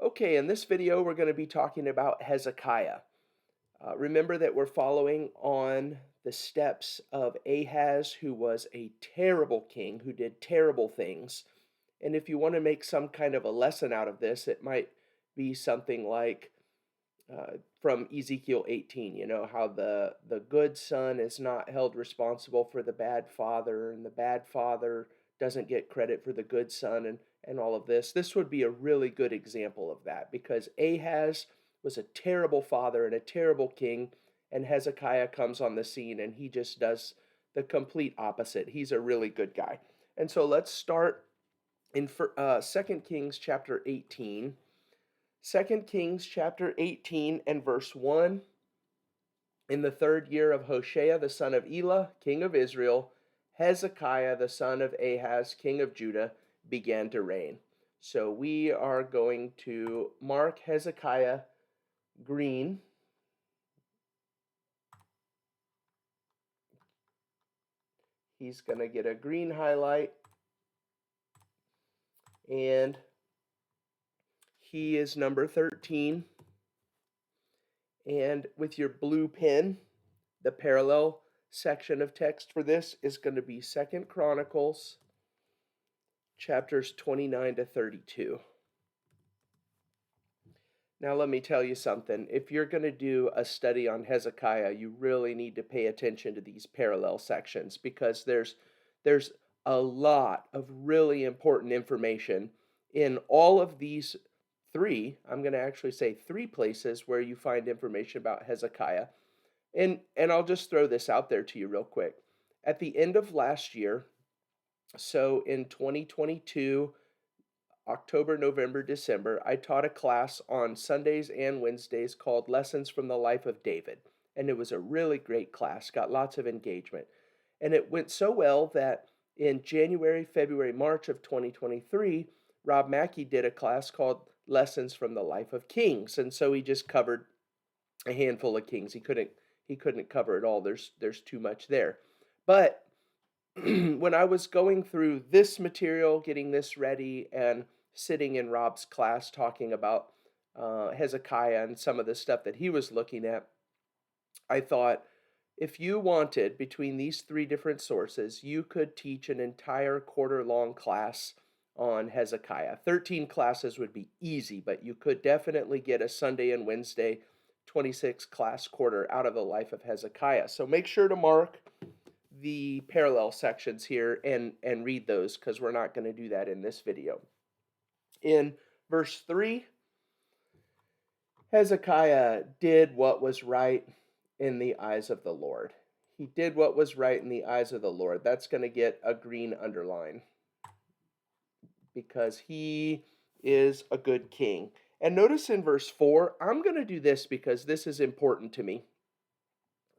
Okay, in this video, we're going to be talking about Hezekiah. Remember that we're following on the steps of Ahaz, who was a terrible king who did terrible things. And if you want to make some kind of a lesson out of this, it might be something like from Ezekiel 18, how the good son is not held responsible for the bad father, and the bad father doesn't get credit for the good son, and all of this. This would be a really good example of that because Ahaz was a terrible father and a terrible king, and Hezekiah comes on the scene and he just does the complete opposite. He's a really good guy. And so let's start in 2 Kings chapter 18. 2 Kings chapter 18 and verse 1. In the 3rd year of Hoshea the son of Elah, king of Israel, Hezekiah the son of Ahaz, king of Judah, began to reign. So we are going to mark Hezekiah green. He's going to get a green highlight. And he is number 13. And with your blue pen, the parallel section of text for this is going to be 2 Chronicles chapters 29 to 32. Now let me tell you something. If you're going to do a study on Hezekiah, you really need to pay attention to these parallel sections because there's a lot of really important information in all of these I'm going to actually say three places where you find information about Hezekiah. And I'll just throw this out there to you real quick. At the end of last year, so in 2022, October, November, December, I taught a class on Sundays and Wednesdays called Lessons from the Life of David. And it was a really great class, got lots of engagement. And it went so well that in January, February, March of 2023, Rob Mackey did a class called Lessons from the Life of Kings. And so he just covered a handful of kings. He couldn't cover it all. There's too much there. But when I was going through this material, getting this ready, and sitting in Rob's class talking about Hezekiah and some of the stuff that he was looking at, I thought, if you wanted, between these three different sources, you could teach an entire quarter-long class on Hezekiah. 13 classes would be easy, but you could definitely get a Sunday and Wednesday 26 class quarter out of the life of Hezekiah. So make sure to mark the parallel sections here and read those because we're not going to do that in this video. In verse 3, Hezekiah did what was right in the eyes of the Lord. He did what was right in the eyes of the Lord. That's going to get a green underline because he is a good king. And notice in verse 4, I'm going to do this because this is important to me,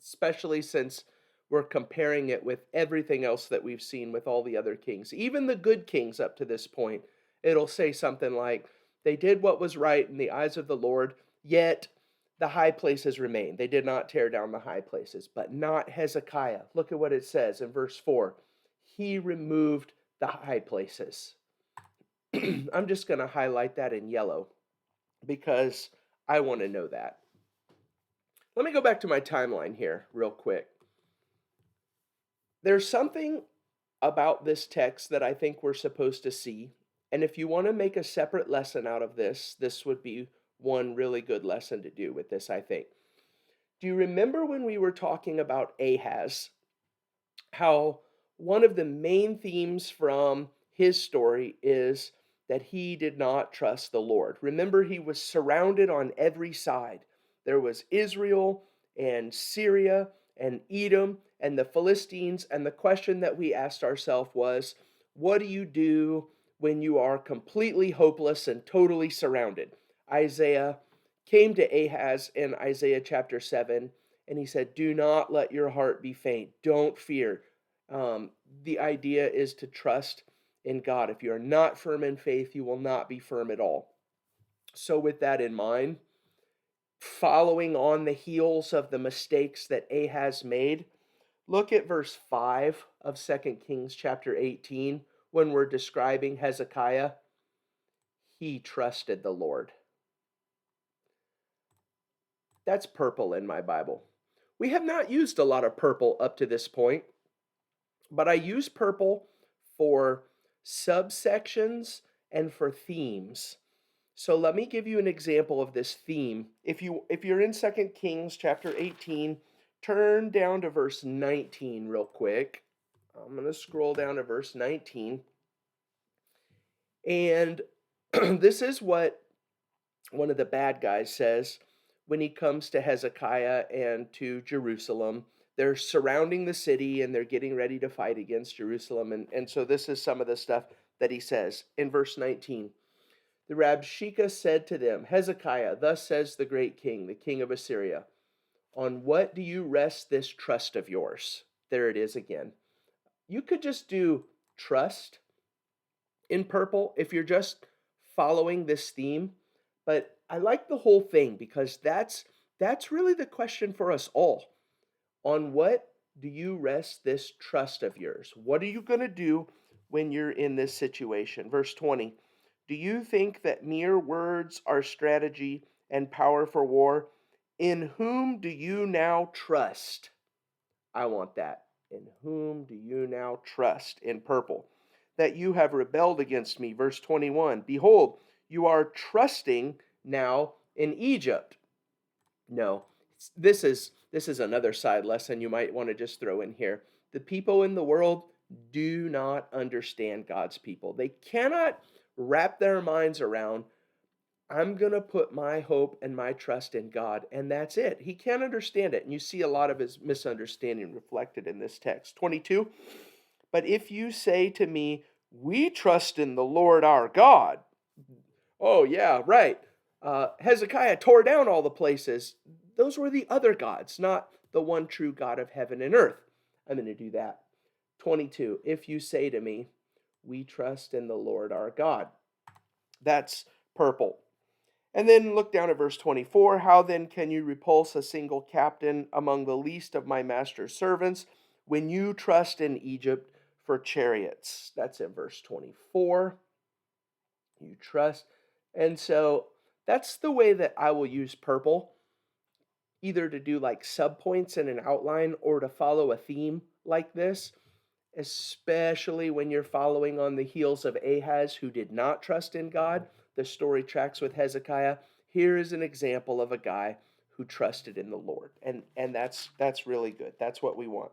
especially since we're comparing it with everything else that we've seen with all the other kings. Even the good kings up to this point, it'll say something like, they did what was right in the eyes of the Lord, yet the high places remain. They did not tear down the high places, but not Hezekiah. Look at what it says in verse 4. He removed the high places. I'm just going to highlight that in yellow because I want to know that. Let me go back to my timeline here real quick. There's something about this text that I think we're supposed to see. And if you want to make a separate lesson out of this, this would be one really good lesson to do with this, I think. Do you remember when we were talking about Ahaz, how one of the main themes from his story is that he did not trust the Lord? Remember, he was surrounded on every side. There was Israel and Syria and Edom and the Philistines, and the question that we asked ourselves was, what do you do when you are completely hopeless and totally surrounded? Isaiah came to Ahaz in Isaiah chapter 7, and he said, do not let your heart be faint. Don't fear. The idea is to trust in God. If you are not firm in faith, you will not be firm at all. So with that in mind, following on the heels of the mistakes that Ahaz made, look at verse 5 of 2 Kings chapter 18 when we're describing Hezekiah. He trusted the Lord. That's purple in my Bible. We have not used a lot of purple up to this point, but I use purple for subsections and for themes. So let me give you an example of this theme. If you're in 2 Kings chapter 18, turn down to verse 19 real quick. I'm going to scroll down to verse 19. And this is what one of the bad guys says when he comes to Hezekiah and to Jerusalem. They're surrounding the city and they're getting ready to fight against Jerusalem. And so this is some of the stuff that he says in verse 19. The Rabshakeh said to them, Hezekiah, thus says the great king, the king of Assyria, on what do you rest this trust of yours? There it is again. You could just do trust in purple if you're just following this theme, but I like the whole thing because that's really the question for us all. On what do you rest this trust of yours? What are you going to do when you're in this situation? Verse 20. Do you think that mere words are strategy and power for war? In whom do you now trust? I want that. In whom do you now trust? In purple. That you have rebelled against me. Verse 21. Behold, you are trusting now in Egypt. No, this is another side lesson you might want to just throw in here. The people in the world do not understand God's people. They cannot wrap their minds around, I'm going to put my hope and my trust in God, and that's it. He can't understand it, and you see a lot of his misunderstanding reflected in this text. 22, but if you say to me, we trust in the Lord our God. Oh, yeah, right. Hezekiah tore down all the places. Those were the other gods, not the one true God of heaven and earth. I'm going to do that. 22, if you say to me, we trust in the Lord our God. That's purple. And then look down at verse 24. How then can you repulse a single captain among the least of my master's servants when you trust in Egypt for chariots? That's in verse 24. You trust. And so that's the way that I will use purple, either to do like subpoints in an outline or to follow a theme like this, especially when you're following on the heels of Ahaz, who did not trust in God. The story tracks with Hezekiah. Here is an example of a guy who trusted in the Lord. And that's really good. That's what we want.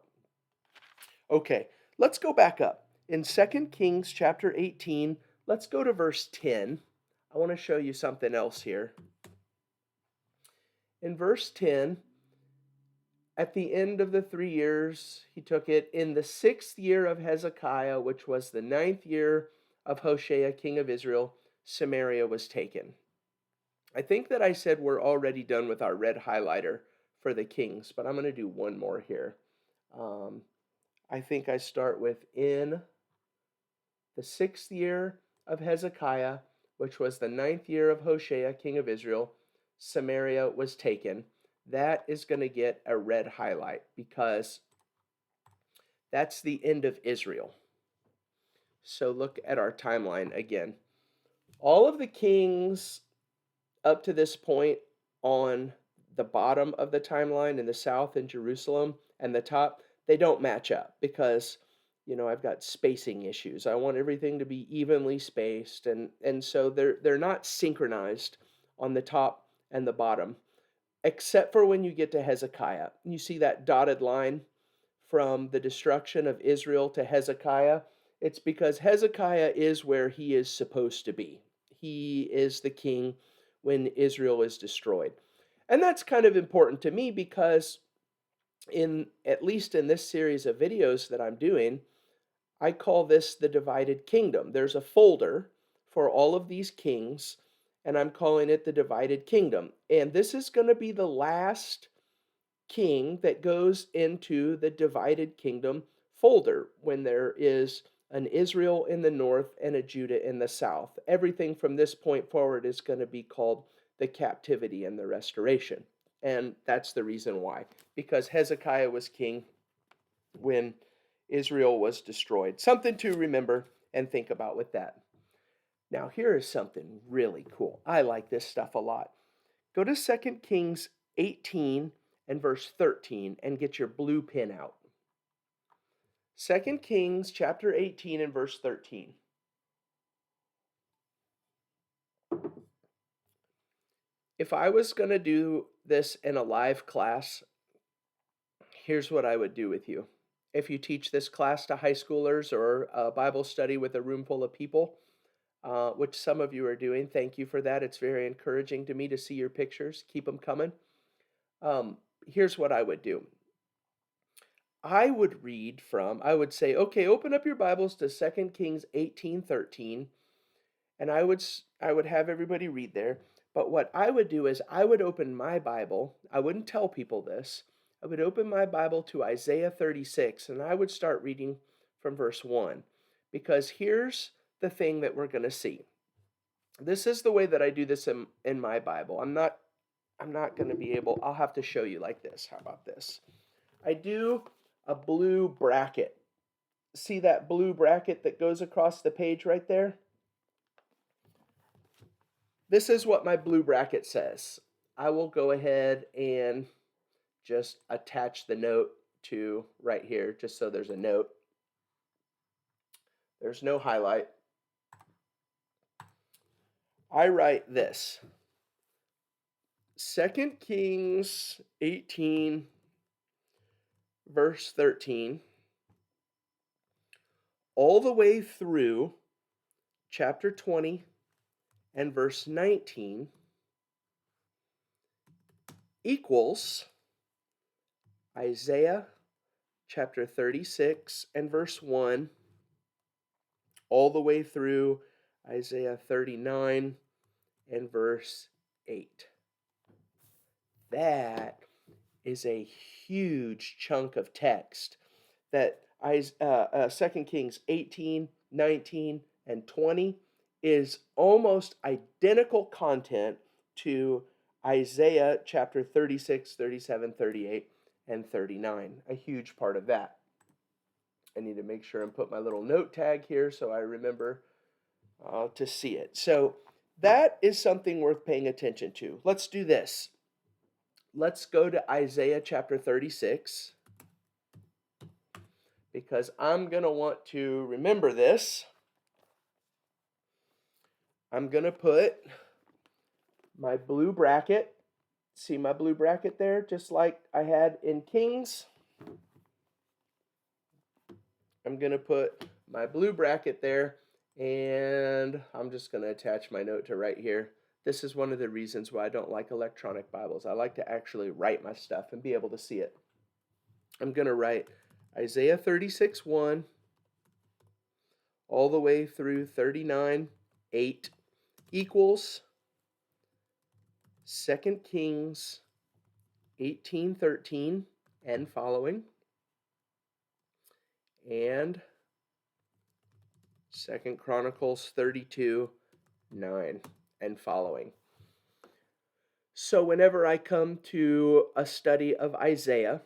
Okay, let's go back up. In 2 Kings chapter 18, let's go to verse 10. I want to show you something else here. In verse 10, at the end of the 3 years, he took it. In the 6th year of Hezekiah, which was the 9th year of Hoshea, king of Israel, Samaria was taken. I think that I said we're already done with our red highlighter for the kings, but I'm going to do one more here. I think I start with in the 6th year of Hezekiah, which was the 9th year of Hoshea, king of Israel, Samaria was taken. That is going to get a red highlight because that's the end of Israel. So look at our timeline again. All of the kings up to this point on the bottom of the timeline in the south in Jerusalem and the top, they don't match up because, I've got spacing issues. I want everything to be evenly spaced, and so they're not synchronized on the top and the bottom, except for when you get to Hezekiah. You see that dotted line from the destruction of Israel to Hezekiah? It's because Hezekiah is where he is supposed to be. He is the king when Israel is destroyed. And that's kind of important to me because at least in this series of videos that I'm doing, I call this the divided kingdom. There's a folder for all of these kings, and I'm calling it the divided kingdom. And this is going to be the last king that goes into the divided kingdom folder when there is an Israel in the north and a Judah in the south. Everything from this point forward is going to be called the captivity and the restoration. And that's the reason why. Because Hezekiah was king when Israel was destroyed. Something to remember and think about with that. Now, here is something really cool. I like this stuff a lot. Go to 2 Kings 18 and verse 13, and get your blue pen out. 2 Kings chapter 18 and verse 13. If I was going to do this in a live class, here's what I would do with you. If you teach this class to high schoolers or a Bible study with a room full of people, which some of you are doing, thank you for that. It's very encouraging to me to see your pictures. Keep them coming. Here's what I would do. I would say, okay, open up your Bibles to 2 Kings 18:13, and I would have everybody read there. But what I would do is I would open my Bible. I wouldn't tell people this. I would open my Bible to Isaiah 36, and I would start reading from verse 1, because here's the thing that we're going to see. This is the way that I do this in my Bible. I'm not going to be able, I'll have to show you like this. How about this? I do a blue bracket. See that blue bracket that goes across the page right there? This is what my blue bracket says. I will go ahead and just attach the note to right here, just so there's a note. There's no highlight. I write this. 2 Kings 18, verse 13, all the way through chapter 20 and verse 19 equals Isaiah chapter 36 and verse 1, all the way through Isaiah 39 and verse 8. That is a huge chunk of text that 2 Kings 18, 19, and 20 is almost identical content to Isaiah chapter 36, 37, 38, and 39. A huge part of that. I need to make sure and put my little note tag here so I remember to see it. So that is something worth paying attention to. Let's do this. Let's go to Isaiah chapter 36, because I'm going to want to remember this. I'm going to put my blue bracket. See my blue bracket there, just like I had in Kings. I'm going to put my blue bracket there, and I'm just going to attach my note to right here. This is one of the reasons why I don't like electronic Bibles. I like to actually write my stuff and be able to see it. I'm going to write Isaiah 36:1 all the way through 39:8 equals 2 Kings 18:13 and following, and 2 Chronicles 32:9 and following. So whenever I come to a study of Isaiah,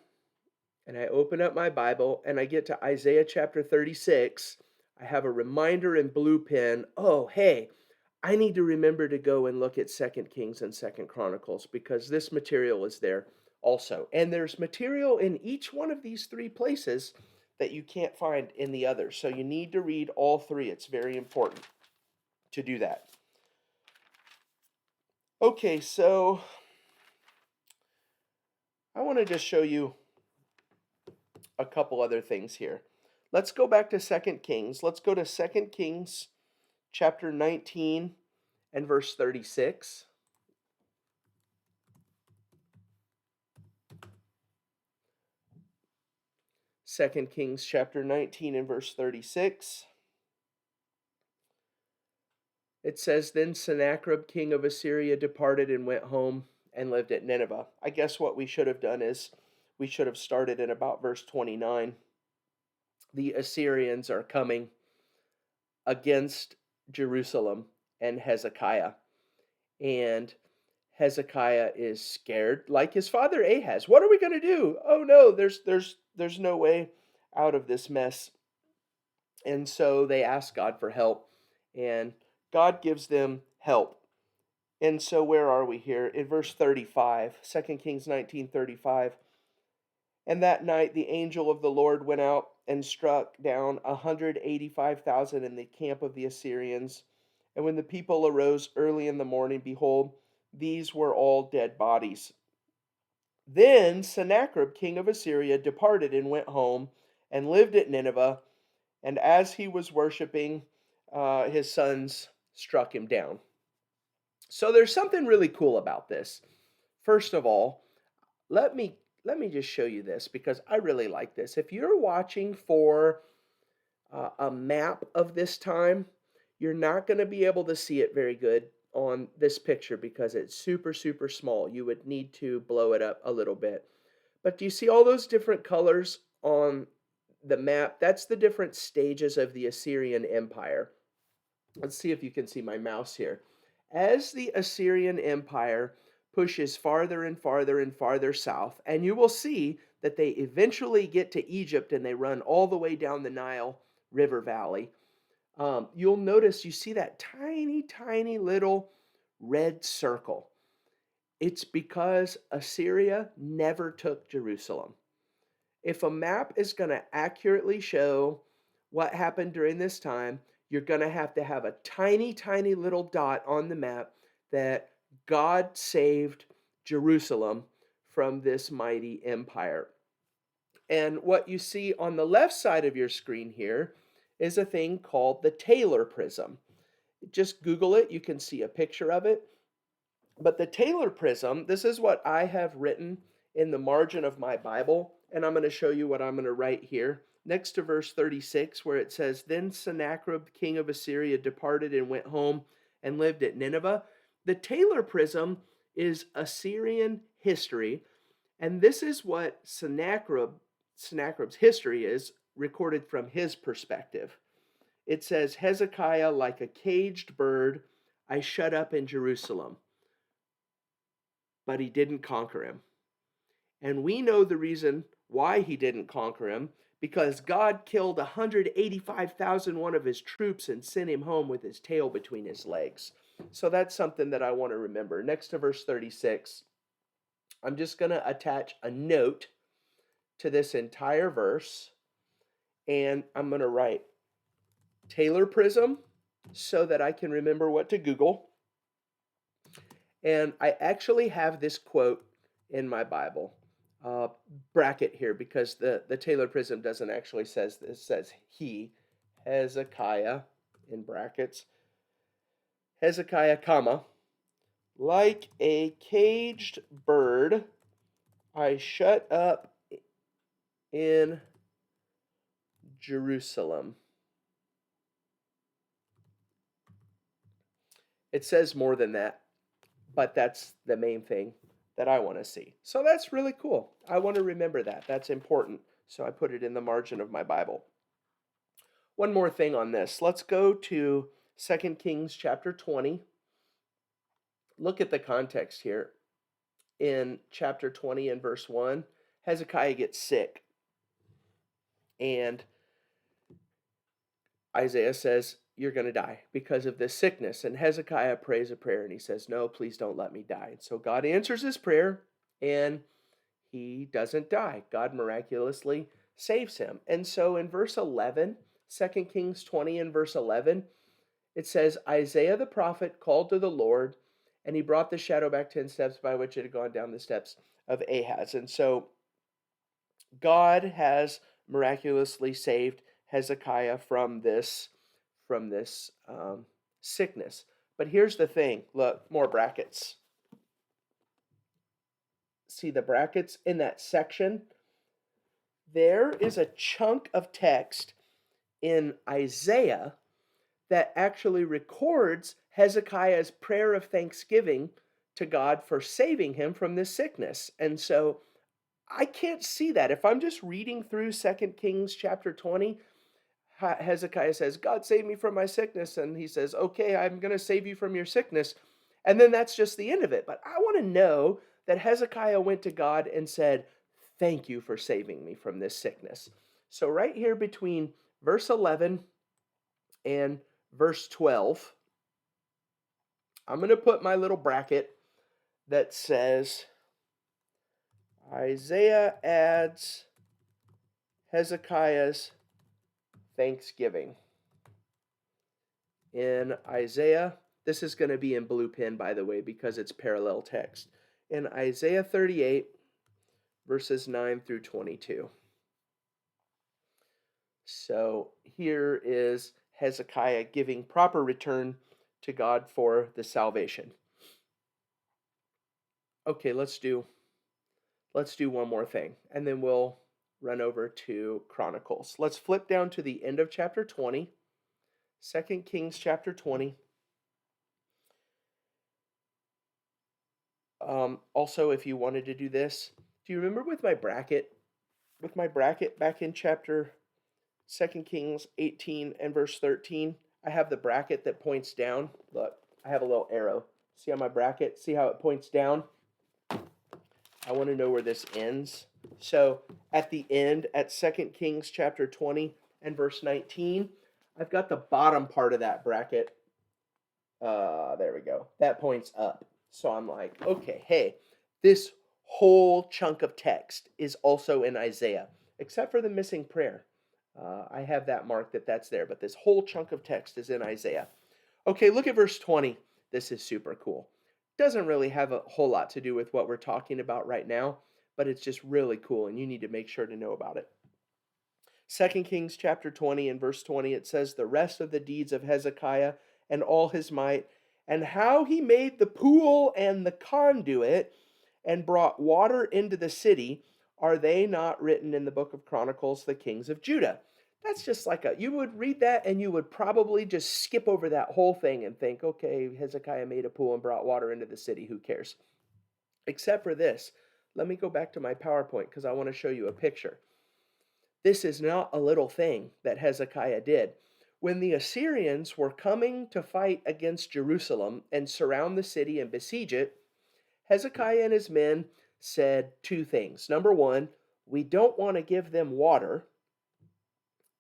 and I open up my Bible and I get to Isaiah chapter 36, I have a reminder in blue pen, oh, hey, I need to remember to go and look at 2 Kings and 2 Chronicles, because this material is there also. And there's material in each one of these three places that you can't find in the others. So you need to read all three. It's very important to do that. Okay, so I want to just show you a couple other things here. Let's go back to 2 Kings. Let's go to 2 Kings chapter 19 and verse 36. Second Kings chapter 19 and verse 36. It says, then Sennacherib, king of Assyria, departed and went home and lived at Nineveh. I guess what we should have done is we should have started in about verse 29. The Assyrians are coming against Jerusalem and Hezekiah. And Hezekiah is scared, like his father Ahaz. What are we going to do? Oh no, there's no way out of this mess. And so they ask God for help, and God gives them help. And so where are we here? In verse 35, 2 Kings 19:35. And that night the angel of the Lord went out and struck down 185,000 in the camp of the Assyrians. And when the people arose early in the morning, behold, these were all dead bodies. Then Sennacherib, king of Assyria, departed and went home and lived at Nineveh. And as he was worshiping, his sons struck him down. So there's something really cool about this. First of all, let me let me just show you this because I really like this. If you're watching for a map of this time, you're not going to be able to see it very good on this picture because it's super, super small. You would need to blow it up a little bit. But do you see all those different colors on the map? That's the different stages of the Assyrian Empire. Let's see if you can see my mouse here. As the Assyrian Empire pushes farther and farther and farther south, and you will see that they eventually get to Egypt and they run all the way down the Nile River Valley. You'll notice you see that tiny, tiny little red circle. It's because Assyria never took Jerusalem. If a map is going to accurately show what happened during this time, you're going to have a tiny, tiny little dot on the map that God saved Jerusalem from this mighty empire. And what you see on the left side of your screen here is a thing called the Taylor prism. Just Google it, you can see a picture of it. But the Taylor prism, this is what I have written in the margin of my Bible, and I'm going to show you what I'm going to write here. Next to verse 36, where it says, Then Sennacherib, king of Assyria, departed and went home and lived at Nineveh. The Taylor prism is Assyrian history, and this is what Sennacherib's history is, recorded from his perspective. It says, Hezekiah, like a caged bird, I shut up in Jerusalem. But he didn't conquer him. And we know the reason why he didn't conquer him, because God killed 185,000 one of his troops and sent him home with his tail between his legs. So that's something that I want to remember. Next to verse 36, I'm just going to attach a note to this entire verse, and I'm going to write Taylor prism so that I can remember what to Google. And I actually have this quote in my Bible. Bracket here because the Taylor prism doesn't actually says this. It says he, Hezekiah, in brackets. Hezekiah, comma, like a caged bird, I shut up in Jerusalem. It says more than that, but that's the main thing that I want to see. So that's really cool. I want to remember that. That's important. So I put it in the margin of my Bible. One more thing on this. Let's go to 2 Kings chapter 20. Look at the context here. In chapter 20 and verse 1, Hezekiah gets sick. And Isaiah says, you're going to die because of this sickness. And Hezekiah prays a prayer and he says, no, please don't let me die. And so God answers his prayer and he doesn't die. God miraculously saves him. And so in verse 11, 2 Kings 20 and verse 11, it says, Isaiah the prophet called to the Lord and he brought the shadow back 10 steps by which it had gone down the steps of Ahaz. And so God has miraculously saved Hezekiah from this sickness. But here's the thing. Look, more brackets. See the brackets in that section? There is a chunk of text in Isaiah that actually records Hezekiah's prayer of thanksgiving to God for saving him from this sickness. And so I can't see that. If I'm just reading through 2 Kings chapter 20, Hezekiah says, God saved me from my sickness. And he says, okay, I'm going to save you from your sickness. And then that's just the end of it. But I want to know that Hezekiah went to God and said, thank you for saving me from this sickness. So right here between verse 11 and verse 12, I'm going to put my little bracket that says Isaiah adds Hezekiah's thanksgiving. In Isaiah, this is going to be in blue pen, by the way, because it's parallel text. In Isaiah 38, verses 9 through 22. So here is Hezekiah giving proper return to God for the salvation. Okay, let's do one more thing, and then we'll run over to Chronicles. Let's flip down to the end of chapter 20, 2 Kings chapter 20. Also, if you wanted to do this, do you remember with my bracket back in chapter 2 Kings 18 and verse 13, I have the bracket that points down. Look, I have a little arrow. See on my bracket? See how it points down? I want to know where this ends. So at the end, at 2 Kings chapter 20 and verse 19, I've got the bottom part of that bracket. There we go. That points up. So I'm like, okay, hey, this whole chunk of text is also in Isaiah, except for the missing prayer. I have that marked that's there, but this whole chunk of text is in Isaiah. Okay, look at verse 20. This is super cool. Doesn't really have a whole lot to do with what we're talking about right now, but it's just really cool, and you need to make sure to know about it. 2 Kings chapter 20 and verse 20, it says, the rest of the deeds of Hezekiah and all his might, and how he made the pool and the conduit and brought water into the city, are they not written in the book of Chronicles, the kings of Judah? That's just like you would read that and you would probably just skip over that whole thing and think, okay, Hezekiah made a pool and brought water into the city, who cares? Except for this. Let me go back to my PowerPoint because I want to show you a picture. This is not a little thing that Hezekiah did. When the Assyrians were coming to fight against Jerusalem and surround the city and besiege it, Hezekiah and his men said two things. Number one, we don't want to give them water.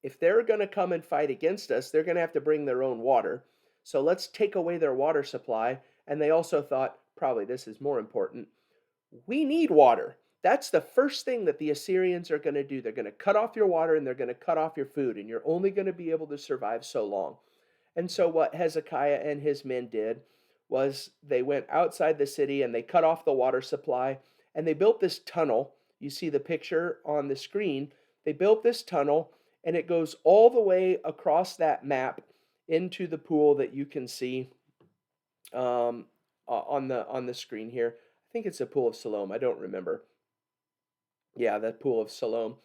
If they're going to come and fight against us, they're going to have to bring their own water. So let's take away their water supply. And they also thought, probably this is more important, we need water. That's the first thing that the Assyrians are going to do. They're going to cut off your water and they're going to cut off your food, and you're only going to be able to survive so long. And so what Hezekiah and his men did was they went outside the city and they cut off the water supply, and they built this tunnel. You see the picture on the screen. They built this tunnel, and it goes all the way across that map into the pool that you can see on the screen here. I think it's a pool of Siloam. I don't remember. Yeah, that pool of Siloam.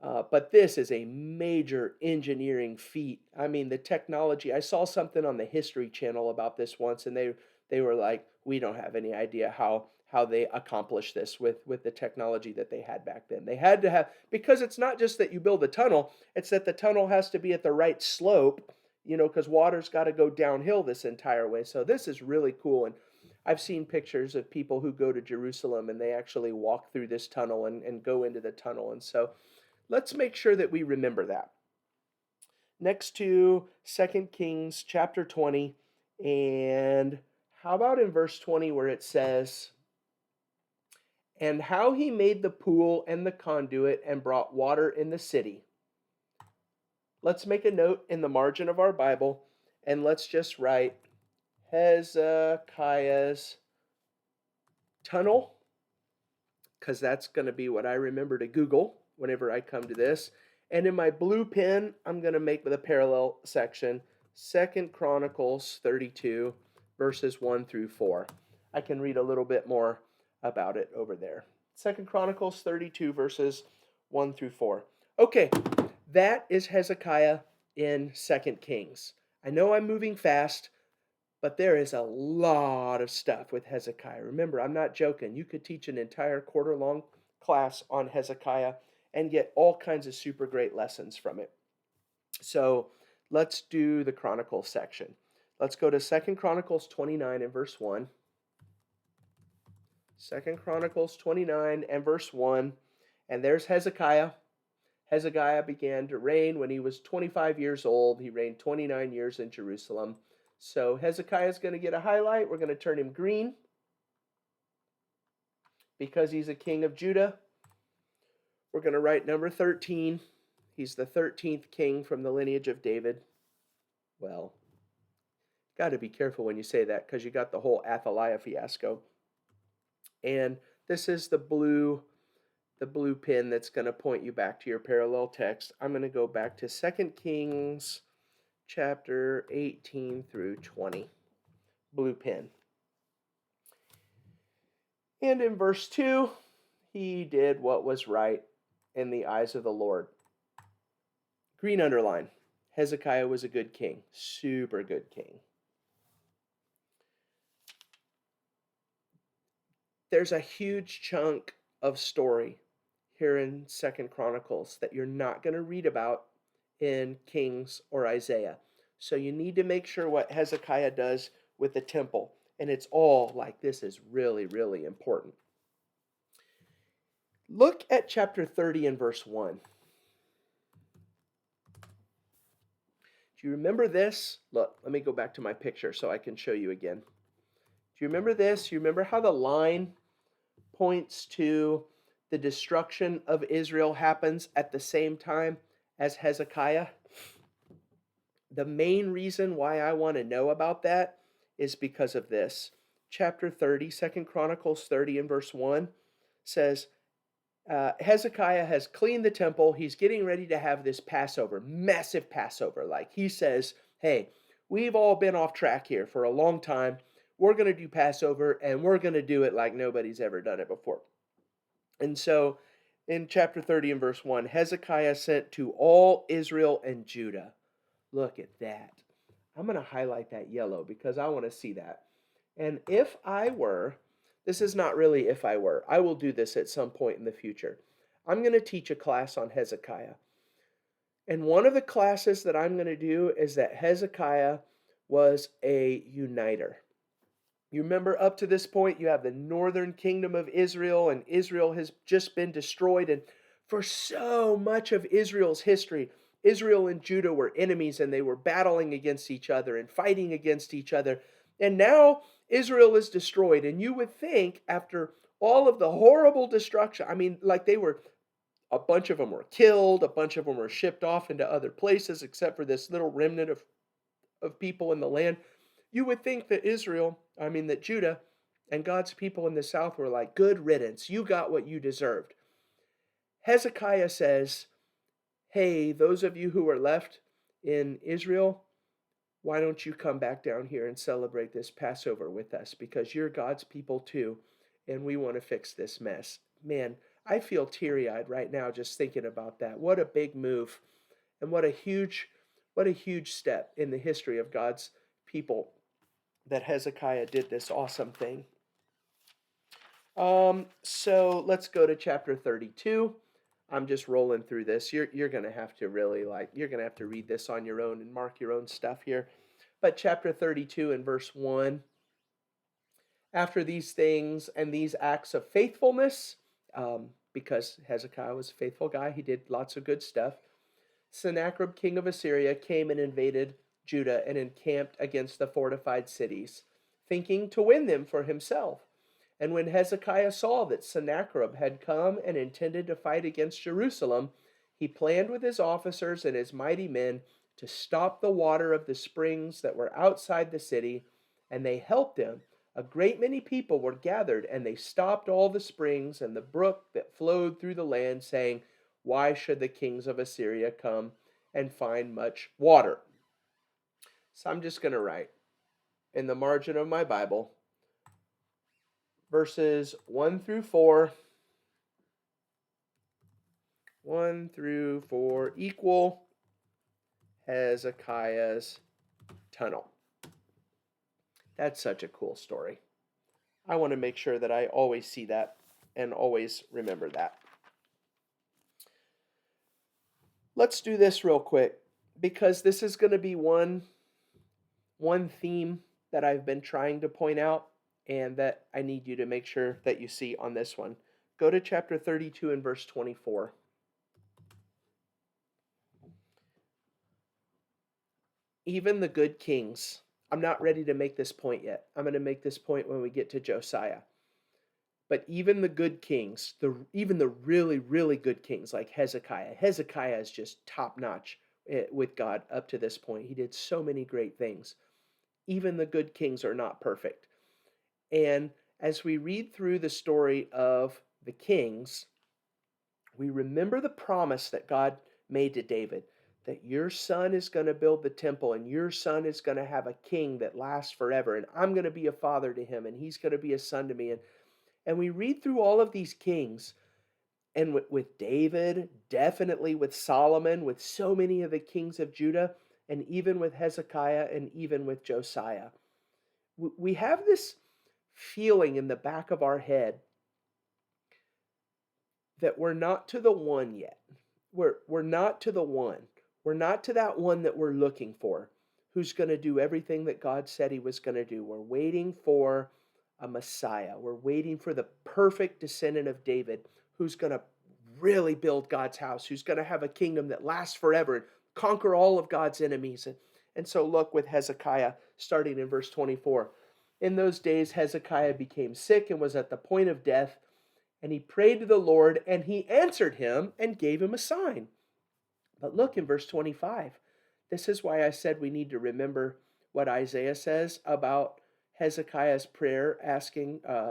But this is a major engineering feat. I mean, the technology. I saw something on the History Channel about this once, and they were like, we don't have any idea how they accomplished this with the technology that they had back then. They had to have, because it's not just that you build a tunnel, it's that the tunnel has to be at the right slope, because water's got to go downhill this entire way. So this is really cool. And I've seen pictures of people who go to Jerusalem and they actually walk through this tunnel and go into the tunnel. And so let's make sure that we remember that. Next to 2 Kings chapter 20, and how about in verse 20 where it says, and how he made the pool and the conduit and brought water in the city. Let's make a note in the margin of our Bible, and let's just write Hezekiah's tunnel, because that's going to be what I remember to Google whenever I come to this. And in my blue pen, I'm going to make the parallel section, 2 Chronicles 32, verses 1 through 4. I can read a little bit more about it over there. 2 Chronicles 32, verses 1 through 4. Okay, that is Hezekiah in 2 Kings. I know I'm moving fast, but there is a lot of stuff with Hezekiah. Remember, I'm not joking. You could teach an entire quarter-long class on Hezekiah and get all kinds of super great lessons from it. So let's do the Chronicles section. Let's go to 2 Chronicles 29 and verse 1. 2 Chronicles 29 and verse 1. And there's Hezekiah. Hezekiah began to reign when he was 25 years old. He reigned 29 years in Jerusalem. So Hezekiah is going to get a highlight. We're going to turn him green because he's a king of Judah. We're going to write number 13. He's the 13th king from the lineage of David. Well, got to be careful when you say that because you got the whole Athaliah fiasco. And this is the blue pin that's going to point you back to your parallel text. I'm going to go back to 2 Kings chapter 18 through 20. Blue pin. And in verse 2, he did what was right in the eyes of the Lord. Green underline. Hezekiah was a good king. Super good king. There's a huge chunk of story here in 2 Chronicles that you're not going to read about in Kings or Isaiah. So you need to make sure what Hezekiah does with the temple. And it's all like this is really, really important. Look at chapter 30 and verse 1. Do you remember this? Look, let me go back to my picture so I can show you again. Do you remember this? You remember how the line points to the destruction of Israel happens at the same time as Hezekiah? The main reason why I want to know about that is because of this. Chapter 30, 2 Chronicles 30 and verse 1 says, Hezekiah has cleaned the temple. He's getting ready to have this Passover, massive Passover. Like he says, hey, we've all been off track here for a long time. We're going to do Passover, and we're going to do it like nobody's ever done it before. And so in chapter 30 and verse 1, Hezekiah sent to all Israel and Judah. Look at that. I'm going to highlight that yellow because I want to see that. And if I were, this is not really if I were, I will do this at some point in the future. I'm going to teach a class on Hezekiah. And one of the classes that I'm going to do is that Hezekiah was a uniter. You remember up to this point, you have the northern kingdom of Israel, and Israel has just been destroyed. And for so much of Israel's history, Israel and Judah were enemies, and they were battling against each other and fighting against each other. And now Israel is destroyed. And you would think after all of the horrible destruction, I mean, like a bunch of them were killed, a bunch of them were shipped off into other places, except for this little remnant of people in the land. You would think that that Judah and God's people in the south were like, good riddance. You got what you deserved. Hezekiah says, hey, those of you who are left in Israel, why don't you come back down here and celebrate this Passover with us? Because you're God's people too, and we want to fix this mess. Man, I feel teary-eyed right now just thinking about that. What a big move, and what a huge step in the history of God's people that Hezekiah did this awesome thing. So let's go to chapter 32. I'm just rolling through this. You're going to have to really you're going to have to read this on your own and mark your own stuff here. But chapter 32 and verse 1, after these things and these acts of faithfulness, because Hezekiah was a faithful guy, he did lots of good stuff, Sennacherib, king of Assyria, came and invaded Judah and encamped against the fortified cities, thinking to win them for himself. And when Hezekiah saw that Sennacherib had come and intended to fight against Jerusalem, he planned with his officers and his mighty men to stop the water of the springs that were outside the city, and they helped him. A great many people were gathered, and they stopped all the springs and the brook that flowed through the land, saying, why should the kings of Assyria come and find much water? So I'm just going to write in the margin of my Bible, verses 1 through 4 equal Hezekiah's tunnel. That's such a cool story. I want to make sure that I always see that and always remember that. Let's do this real quick because this is going to be one theme that I've been trying to point out and that I need you to make sure that you see on this one. Go to chapter 32 and verse 24. Even the good kings. I'm not ready to make this point yet. I'm going to make this point when we get to Josiah. But even the good kings, even the really, really good kings like Hezekiah, Hezekiah is just top notch with God up to this point. He did so many great things. Even the good kings are not perfect. And as we read through the story of the kings, we remember the promise that God made to David, that your son is going to build the temple and your son is going to have a king that lasts forever, and I'm going to be a father to him and he's going to be a son to me. And we read through all of these kings, and with David, definitely with Solomon, with so many of the kings of Judah, and even with Hezekiah and even with Josiah. We have this feeling in the back of our head that we're not to the one yet. We're not to the one. We're not to that one that we're looking for, who's going to do everything that God said he was going to do. We're waiting for a Messiah. We're waiting for the perfect descendant of David who's going to really build God's house, who's going to have a kingdom that lasts forever and conquer all of God's enemies. And so look with Hezekiah, starting in verse 24. In those days, Hezekiah became sick and was at the point of death. And he prayed to the Lord, and he answered him and gave him a sign. But look in verse 25. This is why I said we need to remember what Isaiah says about Hezekiah's prayer,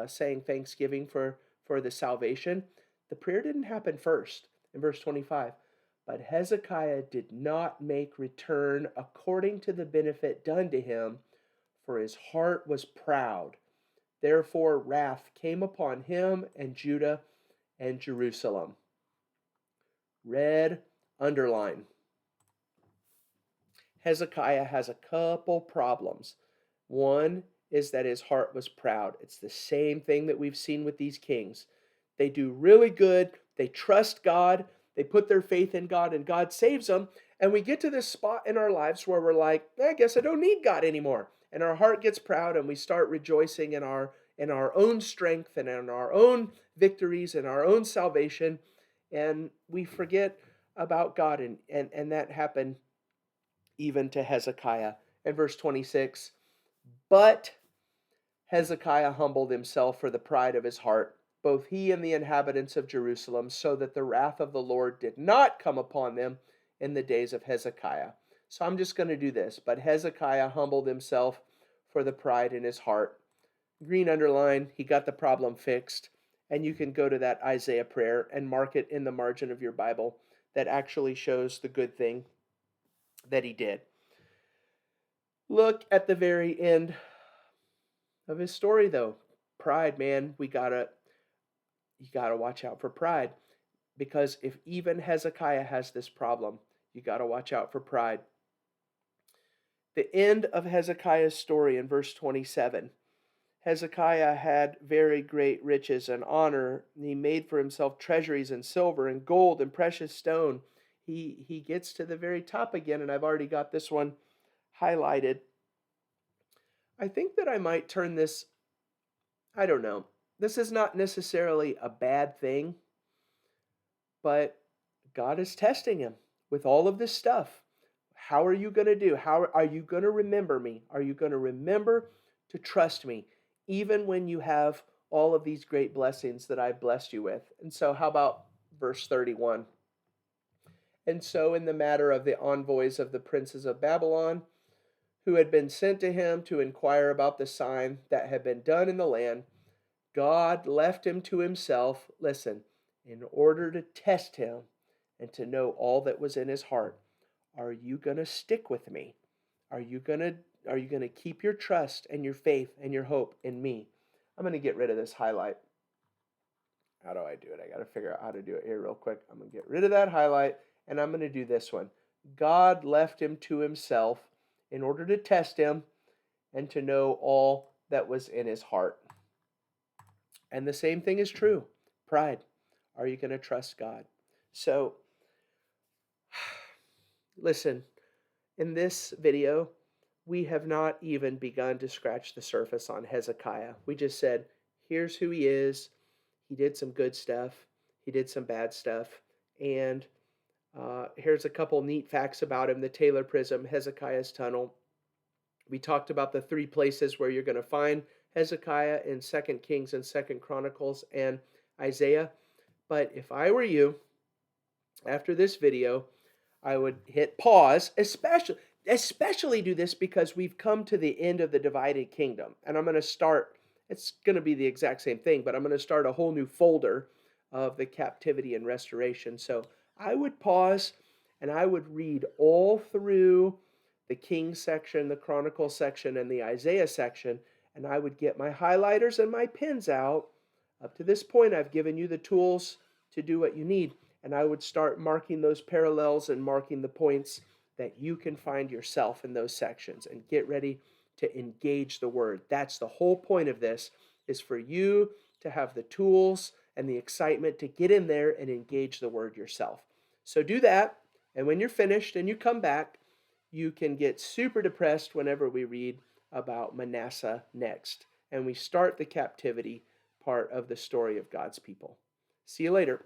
saying thanksgiving for the salvation. The prayer didn't happen first in verse 25. But Hezekiah did not make return according to the benefit done to him, for his heart was proud. Therefore wrath came upon him and Judah and Jerusalem. Red, underline. Hezekiah has a couple problems. One is that his heart was proud. It's the same thing that we've seen with these kings. They do really good. They trust God. They put their faith in God, and God saves them. And we get to this spot in our lives where we're like, I guess I don't need God anymore. And our heart gets proud, and we start rejoicing in our own strength and in our own victories and our own salvation. And we forget about God. And that happened even to Hezekiah. In verse 26, but Hezekiah humbled himself for the pride of his heart, both he and the inhabitants of Jerusalem, so that the wrath of the Lord did not come upon them in the days of Hezekiah. So I'm just going to do this. But Hezekiah humbled himself for the pride in his heart. Green underline, he got the problem fixed. And you can go to that Isaiah prayer and mark it in the margin of your Bible. That actually shows the good thing that he did. Look at the very end of his story, though. Pride, man, you gotta watch out for pride, because if even Hezekiah has this problem, you gotta watch out for pride. The end of Hezekiah's story in verse 27. Hezekiah had very great riches and honor. He made for himself treasuries and silver and gold and precious stone. He gets to the very top again, and I've already got this one highlighted. I think that I might turn this, I don't know. This is not necessarily a bad thing, but God is testing him with all of this stuff. How are you going to do? How are you going to remember me? Are you going to remember to trust me, even when you have all of these great blessings that I blessed you with? And so how about verse 31? And so in the matter of the envoys of the princes of Babylon, who had been sent to him to inquire about the sign that had been done in the land, God left him to himself, listen, in order to test him and to know all that was in his heart. Are you going to stick with me? Are you going to keep your trust and your faith and your hope in me? I'm going to get rid of this highlight. How do I do it? I got to figure out how to do it here real quick. I'm going to get rid of that highlight, and I'm going to do this one. God left him to himself in order to test him and to know all that was in his heart. And the same thing is true. Pride. Are you going to trust God? So, listen, in this video, we have not even begun to scratch the surface on Hezekiah. We just said, here's who he is. He did some good stuff. He did some bad stuff. And here's a couple neat facts about him. The Taylor Prism, Hezekiah's Tunnel. We talked about the three places where you're going to find Hezekiah in Second Kings and Second Chronicles and Isaiah. But if I were you, after this video, I would hit pause, especially do this because we've come to the end of the divided kingdom. And I'm going to start, it's going to be the exact same thing, but I'm going to start a whole new folder of the captivity and restoration. So I would pause and I would read all through the King section, the Chronicle section, and the Isaiah section, and I would get my highlighters and my pens out. Up to this point, I've given you the tools to do what you need, and I would start marking those parallels and marking the points that you can find yourself in those sections, and get ready to engage the word. That's the whole point of this, is for you to have the tools and the excitement to get in there and engage the word yourself. So do that, and when you're finished and you come back, you can get super depressed whenever we read about Manasseh next, and we start the captivity part of the story of God's people. See you later.